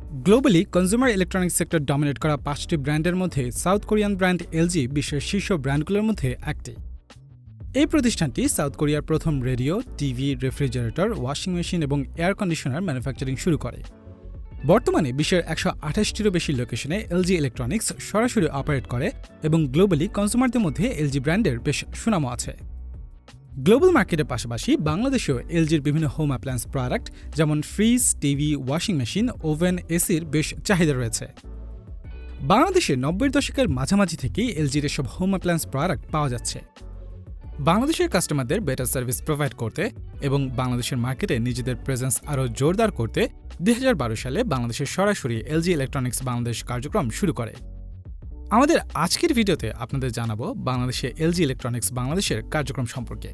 Globally consumer electronics sector dominate করা 5টি ব্র্যান্ডের মধ্যে সাউথ কোরিয়ান ব্র্যান্ড এলজি বিশ্বের শীর্ষ ব্র্যান্ডগুলোর মধ্যে একটি। এই প্রতিষ্ঠানটি সাউথ কোরিয়ার প্রথম radio, TV, refrigerator, washing machine এবং এয়ার কন্ডিশনার ম্যানুফ্যাকচারিং শুরু করে। বর্তমানে বিশ্বের 128টিরও বেশি লোকেশনে এলজি ইলেকট্রনিক্স সরাসরি অপারেট করে এবং গ্লোবালি কনজিউমারদের মধ্যে এলজি ব্র্যান্ডের বেশ সুনামও আছে। গ্লোবাল মার্কেটের পাশাপাশি বাংলাদেশেও এলজির বিভিন্ন হোম অ্যাপ্লায়েন্স প্রোডাক্ট যেমন fridge, TV, washing machine, oven, এসির বেশ চাহিদা রয়েছে। বাংলাদেশে 90-এর দশকের মাঝামাঝি থেকেই এলজির এসব হোম অ্যাপ্লায়েন্স প্রোডাক্ট পাওয়া যাচ্ছে। বাংলাদেশের কাস্টমারদের বেটার সার্ভিস প্রোভাইড করতে এবং বাংলাদেশের মার্কেটে নিজেদের প্রেজেন্স আরও জোরদার করতে 2012 সালে বাংলাদেশের সরাসরি এলজি ইলেকট্রনিক্স বাংলাদেশ কার্যক্রম শুরু করে। আমাদের আজকের ভিডিওতে আপনাদের জানাবো বাংলাদেশে এলজি ইলেকট্রনিক্স বাংলাদেশের কার্যক্রম সম্পর্কে।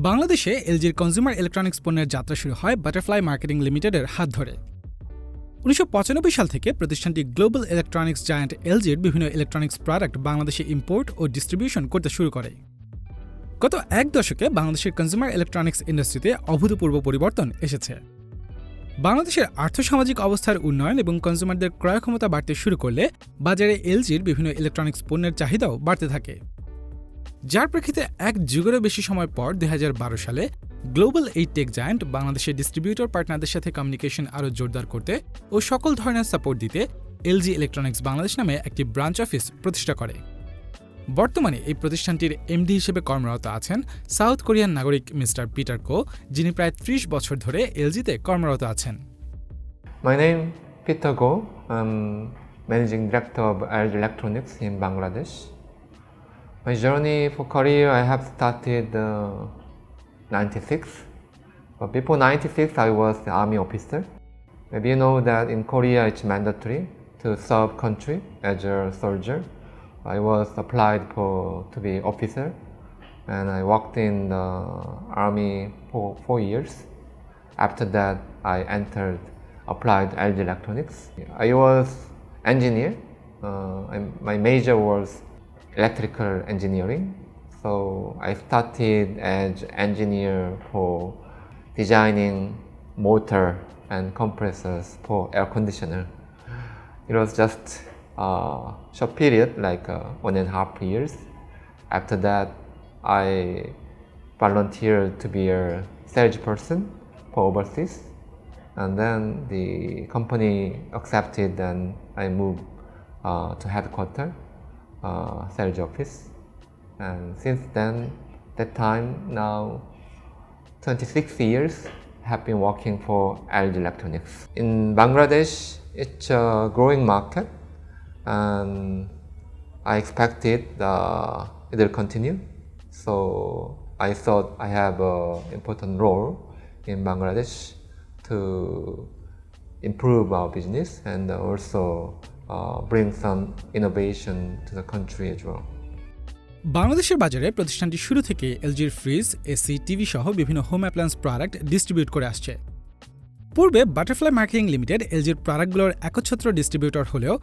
বাংলাদেশে এলজির কনজিউমার ইলেকট্রনিক্স পণ্যের যাত্রা শুরু হয় বাটারফ্লাই মার্কেটিং লিমিটেডের হাত ধরে। 1995 সাল থেকে প্রতিষ্ঠানটি গ্লোবাল ইলেকট্রনিক্স জায়ান্ট এলজির বিভিন্ন ইলেকট্রনিক্স প্রোডাক্ট বাংলাদেশে ইম্পোর্ট ও ডিস্ট্রিবিউশন করতে শুরু করে। গত এক দশকে বাংলাদেশের কনজিউমার ইলেকট্রনিক্স ইন্ডাস্ট্রিতে অভূতপূর্ব পরিবর্তন এসেছে। বাংলাদেশের আর্থসামাজিক অবস্থার উন্নয়ন এবং কনজিউমারদের ক্রয় ক্ষমতা বাড়তে শুরু করলে বাজারে এলজির বিভিন্ন ইলেকট্রনিক্স পণ্যের চাহিদাও বাড়তে থাকে। যার প্রেক্ষিতে এক যুগেরও বেশি সময় পর 2012 সালে গ্লোবাল এই টেক জায়ান্ট বাংলাদেশের ডিস্ট্রিবিউটর পার্টনারদের সাথে কমিউনিকেশন আরও জোরদার করতে ও সকল ধরনের সাপোর্ট দিতে এলজি ইলেকট্রনিক্স বাংলাদেশ নামে একটি ব্রাঞ্চ অফিস প্রতিষ্ঠা করে। বর্তমানে এই প্রতিষ্ঠানটির এমডি হিসেবে কর্মরত আছেন সাউথ কোরিয়ান নাগরিক মিস্টার পিটার কো, যিনি প্রায় 30 বছর ধরে এলজিতে কর্মরত আছেন। My name Peter Go. I'm Managing Director of LG Electronics in Bangladesh. My journey for career I have started 96. But before 96 I was the army officer. Maybe you know that in Korea it's mandatory to serve country as a soldier. I was applied to be officer and I worked in the army for 4 years. After that I entered applied LG Electronics. I was engineer. My major was electrical engineering. So I started as engineer for designing motor and compressors for air conditioner. It was just a short period, like 1.5 years. After that, I volunteered to be a salesperson for overseas. And then the company accepted and I moved to headquarters, sales office. And since then, that time, now 26 years, have been working for LG Electronics. In Bangladesh, it's a growing market and I expected it will continue. So I thought I have an important role in Bangladesh to improve our business and also bring some innovation to the country as well. বাংলাদেশের বাজারে প্রতিষ্ঠানটি শুরু থেকে এলজির fridge, AC, TV সহ বিভিন্ন home appliance product distribute করে আসছে। পূর্বে বাটারফ্লাই মার্কেটিং লিমিটেড এলজির প্রোডাক্টগুলোর একচ্ছত্র ডিস্ট্রিবিউটর হলেও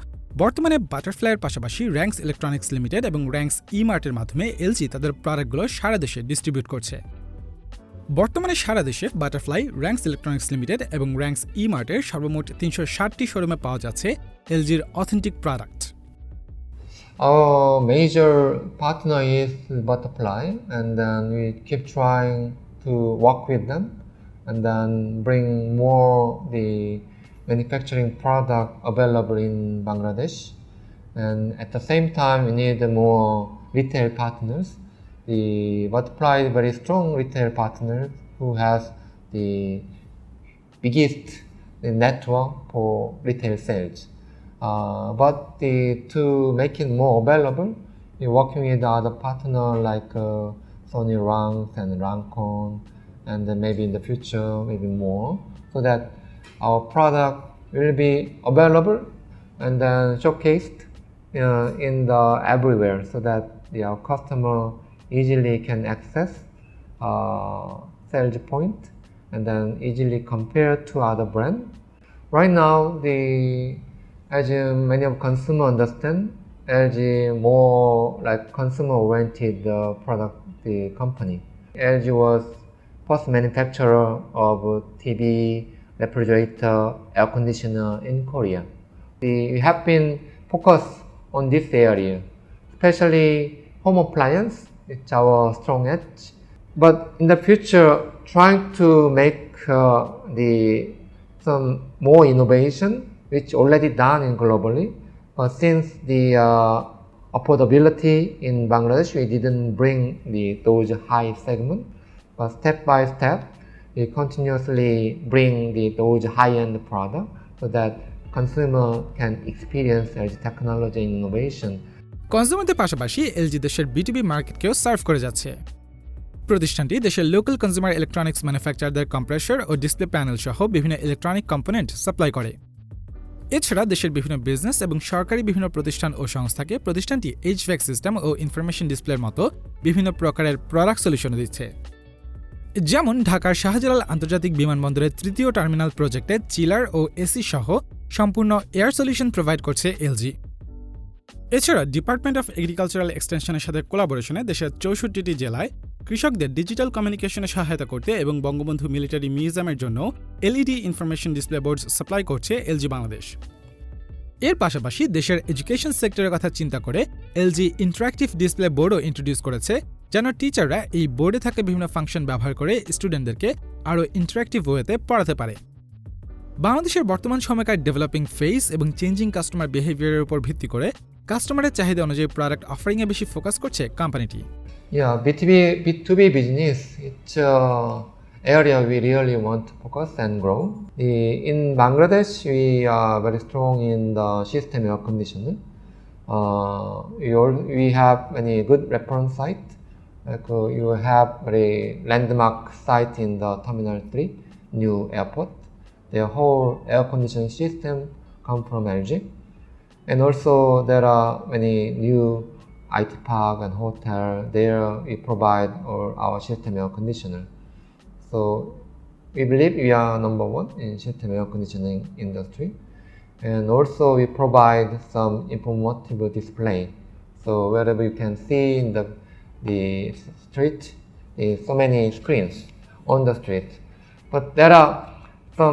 বর্তমানে বাটারফ্লাইয়ের পাশাপাশি র্যাঙ্কস ইলেকট্রনিক্স লিমিটেড এবং র্যাঙ্কস ই-মার্টের মাধ্যমে এলজি তাদের প্রোডাক্টগুলো সারা দেশে ডিস্ট্রিবিউট করছে। বর্তমানে সারা দেশে বাটারফ্লাই, র্যাঙ্কস ইলেকট্রনিক্স লিমিটেড এবং র্যাঙ্কস ই-মার্টের সর্বমোট 360টি শোরুমে পাওয়া যাচ্ছে এলজির authentic product. Our major partner is Butterfly, and then we keep trying to work with them and then bring more the manufacturing product available in Bangladesh. And at the same time, we need more retail partners. The Butterfly is a very strong retail partner who has the biggest network for retail sales. But to make it more available, we're working with other partners like Sony Ranks and Rancon, and then maybe in the future, maybe more, so that our product will be available and then showcased in the everywhere, so that our customer easily can access sales point and then easily compare to other brand. Right now, as many of consumers understand, LG more like consumer-oriented product company. LG was first manufacturer of TV, refrigerator, air conditioner in Korea. We have been focused on this area, especially home appliance. It's our strong edge. But in the future, trying to make some more innovation, which already done in globally. But since the affordability in Bangladesh, we didn't bring those high segment. But step by step, we continuously bring those high-end product so that consumer can experience LG technology and innovation. কনজিউমারদের পাশাপাশি LG দেশের বিটুবি মার্কেটকেও serve করে যাচ্ছে। প্রতিষ্ঠানটি দেশের local consumer electronics ম্যানুফ্যাকচারদের compressor ও display panel সহ বিভিন্ন electronic component supply করে। এছাড়া দেশের বিভিন্ন বিজনেস এবং সরকারি বিভিন্ন প্রতিষ্ঠান ও সংস্থাকে প্রতিষ্ঠানটি এইচভ্যাক সিস্টেম ও ইনফরমেশন ডিসপ্লের মতো বিভিন্ন প্রকারের প্রোডাক্ট সলিউশন দিচ্ছে। যেমন ঢাকার শাহজালাল আন্তর্জাতিক বিমানবন্দরের তৃতীয় টার্মিনাল প্রজেক্টে চিলার ও এসি সহ সম্পূর্ণ এয়ার সলিউশন প্রোভাইড করছে এলজি। এছাড়া ডিপার্টমেন্ট অফ এগ্রিকালচারাল এক্সটেনশনের সাথে কোলাবোরেশনে দেশের 64টি জেলায় কৃষকদের ডিজিটাল কমিউনিকেশনে সহায়তা করতে এবং বঙ্গবন্ধু মিলিটারি মিউজিয়ামের জন্য LED information display board supply করছে এলজি বাংলাদেশ। এর পাশাপাশি দেশের এডুকেশন সেক্টরের কথা চিন্তা করে এলজি ইন্টারঅ্যাক্টিভ ডিসপ্লে বোর্ডও ইন্ট্রোডিউস করেছে, যেন টিচাররা এই বোর্ডে থাকা বিভিন্ন ফাংশন ব্যবহার করে স্টুডেন্টদেরকে আরও ইন্টারঅ্যাক্টিভ ওয়েতে পড়াতে পারে। বাংলাদেশের বর্তমান সময়কার ডেভেলপিং ফেস এবং চেঞ্জিং কাস্টমার বিহেভিয়ারের উপর ভিত্তি করে কাস্টমারের চাহিদা অনুযায়ী প্রোডাক্ট অফারিংয়ে বেশি ফোকাস করছে কোম্পানিটি। Yeah, B2B business, it's an area we really want to focus and grow. In Bangladesh, we are very strong in the system air conditioner. We have many good reference site. Like you have very landmark site in the Terminal 3, new airport. The whole air conditioning system come from LG. And also there are many new IT park and hotel. There we provide our system air conditioner. So we believe we are number one in system air conditioning industry. And also we provide some informative display. So wherever you can see in the street, so many screens on the street. But there are so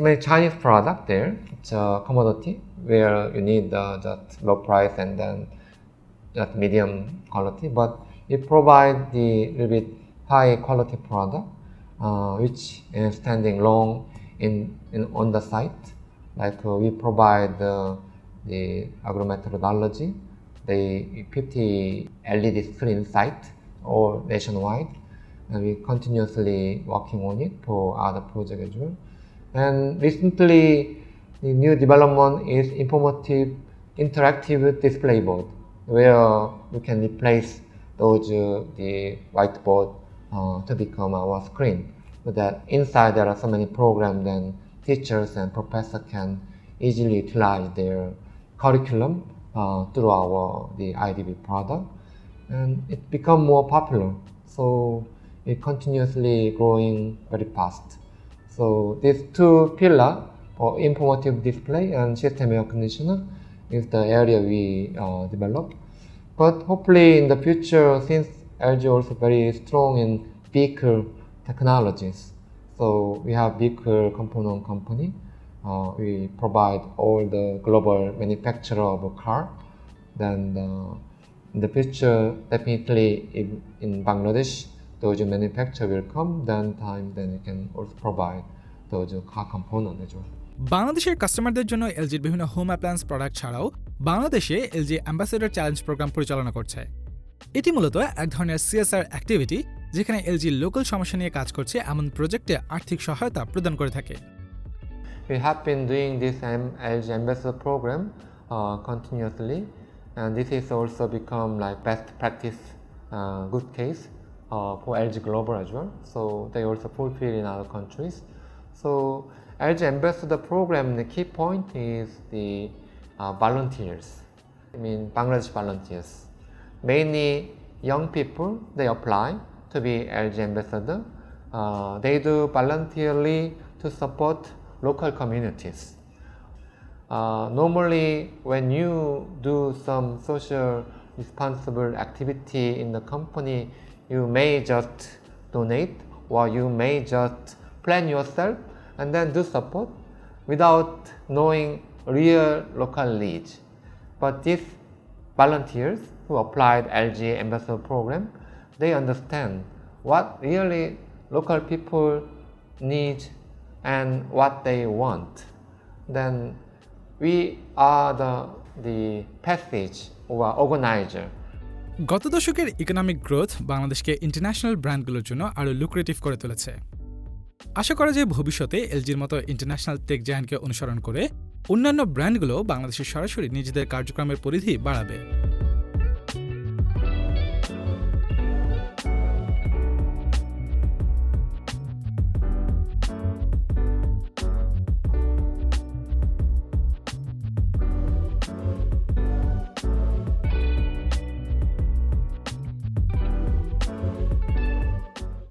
many Chinese product there. It's a commodity where you need just low price and then just medium quality. But we provide the little bit high quality product, which is standing long on the site. Like we provide the agro-methodology, the 50 LED screen site or nationwide. And we continuously working on it for other projects as well. And recently, the new development is informative, interactive display board, where we can replace those the whiteboard to become our screen. So that inside there are so many programs, and teachers and professors can easily utilize their curriculum through the IDB product, and it become more popular. So it continuously growing very fast. So these two pillars for informative display and system air conditioner is the area we develop. But hopefully in the future, since LG also very strong in vehicle technologies, so we have vehicle component company. We provide all the global manufacturer of a car. Then in the future, definitely in Bangladesh, those manufacturer will come, then we can also provide those car component as well. বাংলাদেশের কাস্টমারদের জন্য এলজির বিভিন্ন home appliance product ছাড়াও বাংলাদেশে LG ambassador challenge programme পরিচালনা করছে। এটি মূলত এক ধরনের সিএসআর অ্যাক্টিভিটি, যেখানে এলজি লোকাল সমস্যা নিয়ে কাজ করছে এমন প্রজেক্টে আর্থিক সহায়তা প্রদান করে থাকে। We have been doing this LG ambassador program continuously, and this is also become like best practice good case for LG Global as well. So they also fulfill in other countries. So LG Ambassador Program, the key point is the volunteers. I mean Bangladesh volunteers. Mainly young people, they apply to be LG Ambassador. They do voluntarily to support local communities. Normally, when you do some social responsible activity in the company, you may just donate or you may just plan yourself and then do support without knowing real local needs. But these volunteers who applied LG Ambassador Program, they understand what really local people need and what they want. Then we are the passage or organizer. গত দশকের economic growth বাংলাদেশকে international ব্র্যান্ডগুলোর জন্য আরও lucrative করে তুলেছে। আশা করা যায় ভবিষ্যতে এলজির মতো ইন্টারন্যাশনাল টেক জায়ান্টকে অনুসরণ করে অন্যান্য ব্র্যান্ডগুলো বাংলাদেশে সরাসরি নিজেদের কার্যক্রমের পরিধি বাড়াবে।